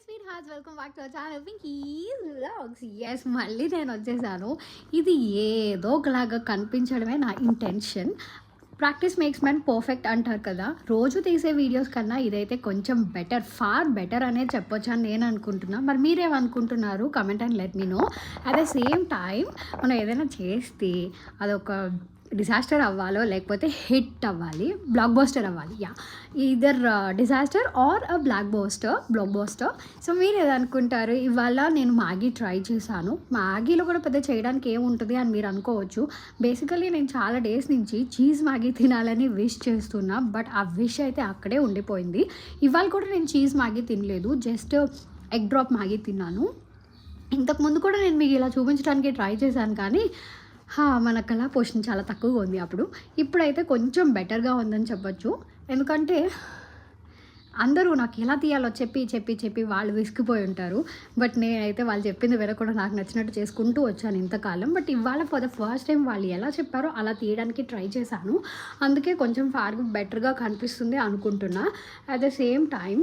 Sweet hearts welcome back to our channel Pinky's vlogs. Yes, మళ్ళీ నేను వచ్చేసాను. ఇది ఏదో ఒకలాగా కనిపించడమే నా intention. Practice makes man perfect అంటారు కదా. రోజు తీసే వీడియోస్ కన్నా ఇదైతే కొంచెం బెటర్, ఫార్ బెటర్ అనేది చెప్పొచ్చు అని నేను అనుకుంటున్నా. మరి మీరేమనుకుంటున్నారు? Comment and let me know. At the same time మనం ఏదైనా చేస్తే అదొక డిజాస్టర్ అవ్వాలో లేకపోతే హిట్ అవ్వాలి, బ్లాక్ బస్టర్ అవ్వాలి. Either disaster or blockbuster. So మీరు ఏదనుకుంటారు? ఇవాళ నేను మ్యాగీ ట్రై చేశాను. మ్యాగీలో కూడా పెద్ద చేయడానికి ఏముంటుంది అని మీరు అనుకోవచ్చు. బేసికలీ నేను చాలా డేస్ నుంచి చీజ్ మ్యాగీ తినాలని విష్ చేస్తున్నా, బట్ ఆ విష్ అయితే అక్కడే ఉండిపోయింది. ఇవాళ కూడా నేను చీజ్ మ్యాగీ తినలేదు, జస్ట్ ఎగ్ డ్రాప్ మ్యాగీ తిన్నాను. ఇంతకుముందు కూడా నేను మీకు ఇలా చూపించడానికి ట్రై చేశాను, కానీ మన కళా పోషణ చాలా తక్కువగా ఉంది అప్పుడు. ఇప్పుడైతే కొంచెం బెటర్గా ఉందని చెప్పొచ్చు. ఎందుకంటే అందరూ నాకు ఎలా తీయాలో చెప్పి వాళ్ళు విసిగిపోయి ఉంటారు. బట్ నేనైతే వాళ్ళు చెప్పింది వినకుండా నాకు నచ్చినట్టు చేసుకుంటూ వచ్చాను ఇంతకాలం. బట్ ఇవాళ ఫర్ ద ఫస్ట్ టైం వాళ్ళు ఎలా చెప్పారో అలా తీయడానికి ట్రై చేశాను. అందుకే కొంచెం బెటర్గా కనిపిస్తుంది అనుకుంటున్నా. అట్ ద సేమ్ టైం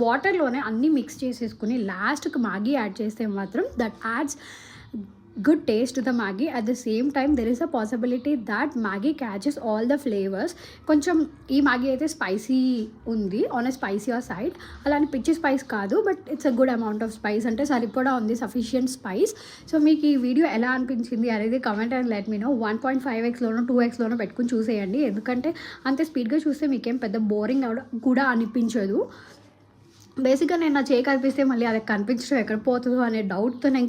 వాటర్లోనే అన్నీ మిక్స్ చేసేసుకుని లాస్ట్కి మ్యాగీ యాడ్ చేస్తే మాత్రం that ads good taste to the Maggi. At the same time there is a possibility that Maggi catches all the flavors. కొంచెం ఈ మ్యాగీ అయితే స్పైసీ ఉంది, ఆన్ ఎ స్పైసీ సైడ్. అలానే పిచ్చి స్పైస్ కాదు, but it's a good amount of spice, అంటే సరిపడా ఉంది, సఫిషియంట్ స్పైస్. సో మీకు ఈ వీడియో ఎలా అనిపించింది అనేది comment and let me know. 1.5xలోనో 2xలోనో పెట్టుకుని చూసేయండి, ఎందుకంటే అంతే స్పీడ్గా చూస్తే మీకేం పెద్ద బోరింగ్ కూడా అనిపించదు. బేసిక్గా నేను నా చేయి కనిపిస్తే మళ్ళీ అది కనిపించడం ఎక్కడ పోతుందో అనే డౌట్తో నేను